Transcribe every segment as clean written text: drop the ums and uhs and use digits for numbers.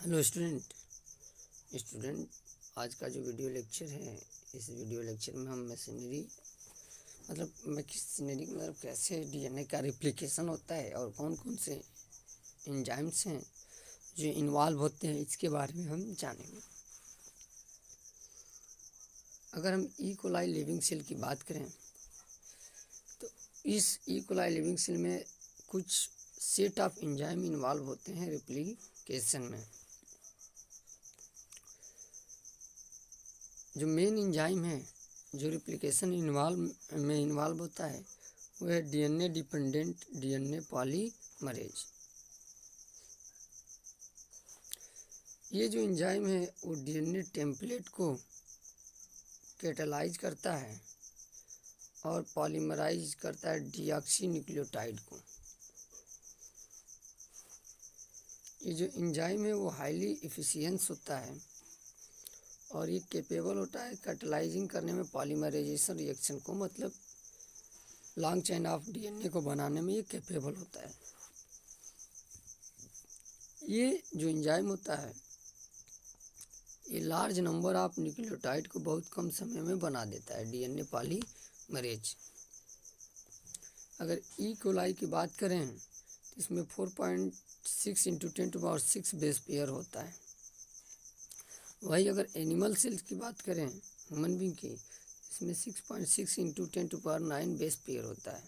Hello student आज का जो वीडियो लेक्चर है, इस वीडियो लेक्चर में हम मशीनरी मतलब कैसे डीएनए का रिप्लिकेशन होता है और कौन कौन से एंजाइम्स हैं जो इन्वॉल्व होते हैं, इसके बारे में हम जानेंगे। अगर हम ई कोलाई लिविंग सेल की बात करें तो इस ई कोलाई लिविंग सेल में कुछ सेट ऑफ एंजाइम इन्वॉल्व होते हैं रिप्लिकेशन में। जो मेन एंजाइम है जो रिप्लिकेशन इन्वॉल्व होता है वो है डीएनए डिपेंडेंट डीएनए पॉलीमरेज। ये जो एंजाइम है वो डीएनए टेम्पलेट को कैटालाइज करता है और पॉलीमराइज करता है डीऑक्सी न्यूक्लियोटाइड को। ये जो एंजाइम है वो हाईली एफिशिएंट होता है और ये कैपेबल होता है कैटालाइजिंग करने में पॉलीमराइजेशन रिएक्शन को, मतलब लॉन्ग चेन ऑफ डीएनए को बनाने में ये कैपेबल होता है। ये जो एंजाइम होता है ये लार्ज नंबर ऑफ न्यूक्लियोटाइड को बहुत कम समय में बना देता है, डीएनए पॉलीमरेज। अगर ई कोलाई की बात करें तो इसमें 4.6 इंटू 10⁻6 बेस पेयर होता है। वही अगर एनिमल सेल्स की बात करें, ह्यूमन बींग की, इसमें 6.6 इंटू 10⁹ बेस पेयर होता है।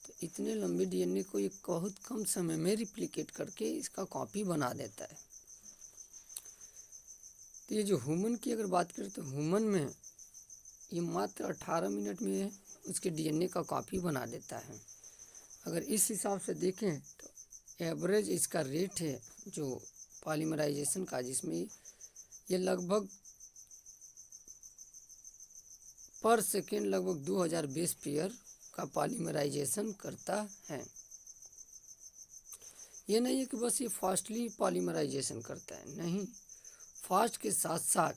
तो इतने लंबे डीएनए को ये बहुत कम समय में रिप्लिकेट करके इसका कॉपी बना देता है। तो ये जो ह्यूमन की अगर बात करें तो ह्यूमन में ये मात्र 18 मिनट में उसके डीएनए का कॉपी बना देता है। अगर इस हिसाब से देखें तो एवरेज इसका रेट है जो पॉलीमराइजेशन का, जिसमें ये लगभग पर सेकेंड लगभग 2000 बेस पेयर का पॉलीमराइजेशन करता है। ये नहीं है कि बस ये फास्टली पॉलीमराइजेशन करता है, नहीं, फास्ट के साथ साथ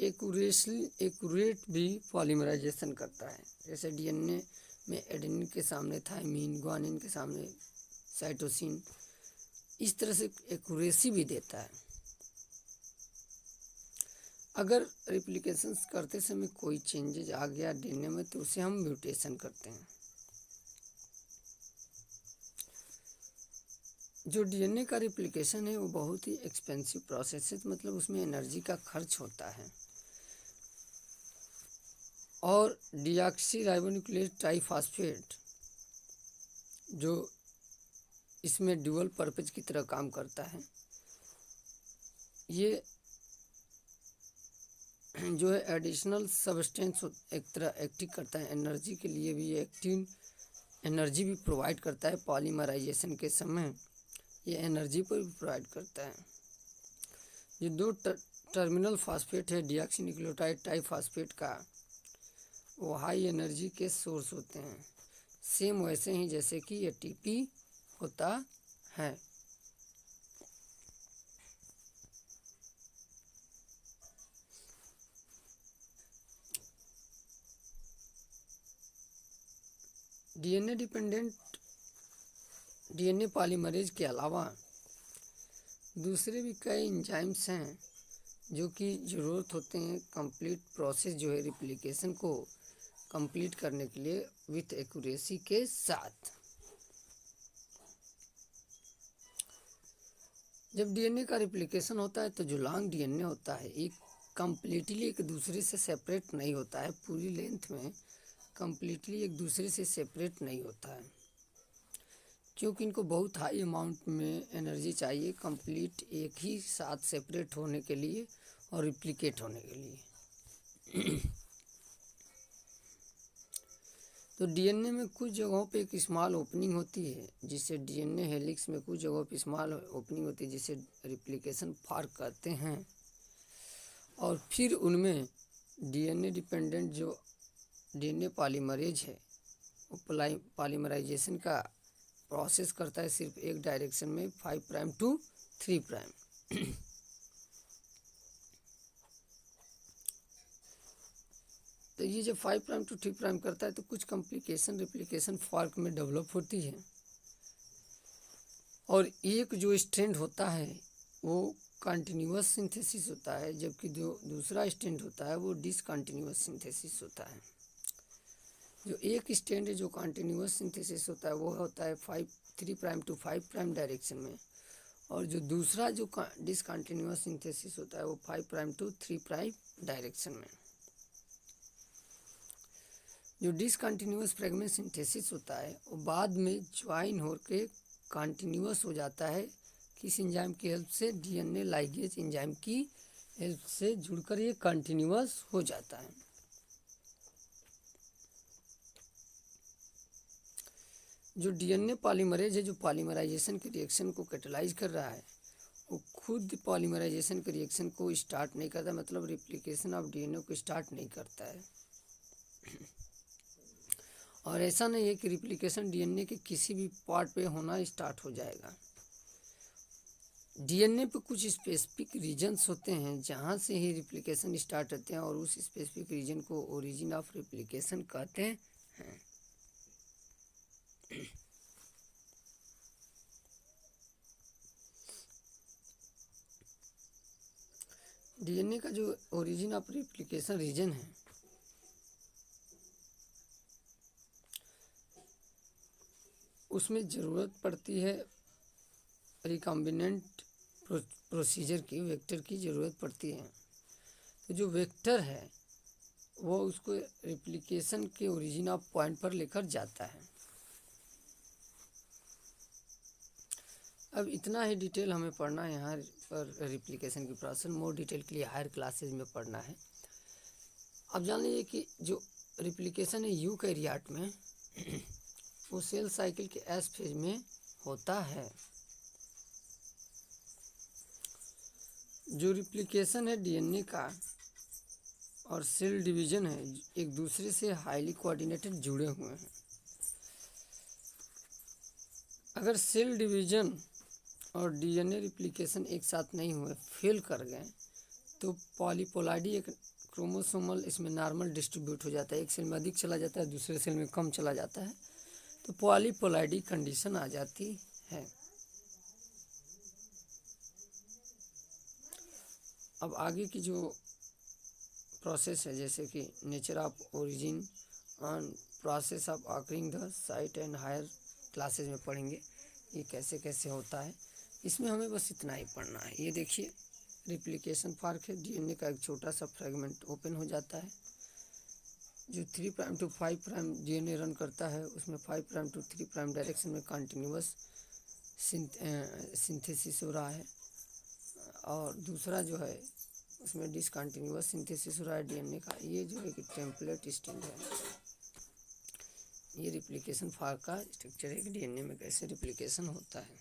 एक्यूरेट भी पॉलीमराइजेशन करता है। जैसे डीएनए में एडेनिन के सामने थाइमिन, ग्वानिन के सामने साइटोसिन, इस तरह से एक्यूरेसी भी देता है। अगर रिप्लिकेशन करते समय कोई चेंजेज आ गया डीएनए में तो उसे हम म्यूटेशन करते हैं। जो डीएनए का रिप्लिकेशन है वो बहुत ही एक्सपेंसिव प्रोसेस है, मतलब उसमें एनर्जी का खर्च होता है। और डीऑक्सीराइबोन्यूक्लिक ट्राइफॉस्फेट जो इसमें ड्यूअल पर्पज की तरह काम करता है, ये जो है एडिशनल सब्सटेंस एक तरह एक्टिव करता है, एनर्जी के लिए भी एक्टिव एनर्जी भी प्रोवाइड करता है। पॉलीमराइजेशन के समय ये एनर्जी पर भी प्रोवाइड करता है। ये दो टर्मिनल फास्फेट है डीऑक्सी न्यूक्लियोटाइड ट्राइफॉस्फेट का, वो हाई एनर्जी के सोर्स होते हैं, सेम वैसे ही जैसे कि एटीपी होता है। डीएनए डिपेंडेंट डीएनए पॉलीमरेज के अलावा दूसरे भी कई एंजाइम्स हैं जो कि ज़रूरत होते हैं कंप्लीट प्रोसेस जो है रिप्लिकेशन को कंप्लीट करने के लिए विथ एक्यूरेसी के साथ। जब डीएनए का रिप्लिकेशन होता है तो जो लॉन्ग डीएनए होता है एक कम्प्लीटली एक दूसरे से सेपरेट नहीं होता है, पूरी लेंथ में कम्प्लीटली एक दूसरे से सेपरेट नहीं होता है, क्योंकि इनको बहुत हाई अमाउंट में एनर्जी चाहिए कंप्लीट एक ही साथ सेपरेट होने के लिए और रिप्लिकेट होने के लिए। तो डीएनए में कुछ जगहों पे एक स्मॉल ओपनिंग होती है जिससे डीएनए हेलिक्स में कुछ जगहों पे स्मॉल ओपनिंग होती है जिससे रिप्लिकेशन फॉर्क करते हैं, और फिर उनमें डीएनए डिपेंडेंट जो डीएनए पॉलीमरेज है वो पॉलीमराइजेशन का प्रोसेस करता है सिर्फ एक डायरेक्शन में 5 प्राइम टू 3 प्राइम। तो ये जब 5 प्राइम टू 3 प्राइम करता है तो कुछ कॉम्प्लिकेशन रिप्लिकेशन फॉर्क में डेवलप होती है। और एक जो स्ट्रैंड होता है वो कंटिन्यूअस सिंथेसिस होता है, जबकि जो दूसरा स्ट्रैंड होता है वो डिसकंटिन्यूअस सिंथेसिस होता है। जो एक स्ट्रैंड जो कंटिन्यूअस सिंथेसिस होता है वो होता है 3' to 5' डायरेक्शन में, और जो दूसरा जो डिसकंटिन्यूअस सिंथेसिस होता है वो 5' to 3' डायरेक्शन में। जो डिसकंटिन्यूअस फ्रेगमेंट सिंथेसिस होता है वो बाद में ज्वाइन होकर कंटिन्यूअस हो जाता है, किस एंजाइम की हेल्प से? डीएनए लाइगेज एंजाइम की हेल्प से जुड़कर ये कंटिन्यूअस हो जाता है। जो डीएनए पॉलीमरेज है, जो पॉलीमराइजेशन के रिएक्शन को कैटेलाइज कर रहा है, वो खुद पॉलीमराइजेशन के रिएक्शन को स्टार्ट नहीं करता, मतलब रिप्लिकेशन ऑफ डीएनए को स्टार्ट नहीं करता है। और ऐसा नहीं है कि रिप्लिकेशन डीएनए के किसी भी पार्ट पे होना स्टार्ट हो जाएगा। डीएनए पे कुछ स्पेसिफिक रीजन्स होते हैं जहाँ से ही रिप्लिकेशन स्टार्ट होते हैं, और उस स्पेसिफिक रीजन को ओरिजिन ऑफ रिप्लिकेशन कहते हैं। डीएनए का जो ओरिजिन ऑफ रिप्लिकेशन रीजन है उसमें ज़रूरत पड़ती है रिकॉम्बिनेंट प्रोसीजर की, वेक्टर की ज़रूरत पड़ती है। तो जो वेक्टर है वो उसको रिप्लिकेशन के ओरिजिन ऑफ पॉइंट पर लेकर जाता है। अब इतना ही डिटेल हमें पढ़ना है यहाँ पर रिप्लिकेशन की प्रोसेस, मोर डिटेल के लिए हायर क्लासेज में पढ़ना है। अब जान लीजिए कि जो रिप्लिकेशन है यूकैरियोट में वो सेल साइकिल के एस फेज में होता है। जो रिप्लिकेशन है डीएनए का और सेल डिवीजन है एक दूसरे से हाईली कोऑर्डिनेटेड जुड़े हुए हैं। अगर सेल डिवीजन और डीएनए रिप्लिकेशन एक साथ नहीं हुए, फेल कर गए, तो पॉलीपोलाइडी एक क्रोमोसोमल इसमें नॉर्मल डिस्ट्रीब्यूट हो जाता है, एक सेल में अधिक चला जाता है, दूसरे सेल में कम चला जाता है, तो पॉलीपोलाइडी कंडीशन आ जाती है। अब आगे की जो प्रोसेस है, जैसे कि nature of origin and process of occurring the site and higher classes में पढ़ेंगे ये कैसे कैसे होता है। इसमें हमें बस इतना ही पढ़ना है। ये देखिए रिप्लिकेशन फॉर्क है, डीएनए का एक छोटा सा फ्रेगमेंट ओपन हो जाता है, जो 3' to 5' डीएनए रन करता है, उसमें 5' to 3' डायरेक्शन में कंटिन्यूअस सिंथेसिस हो रहा है, और दूसरा जो है उसमें डिसकंटिन्यूअस सिंथेसिस हो रहा है डीएनए का। ये जो है कि टेम्पलेट स्टैंड है। ये रिप्लिकेशन फॉर्क का स्ट्रक्चर है कि डीएनए में कैसे रिप्लिकेशन होता है।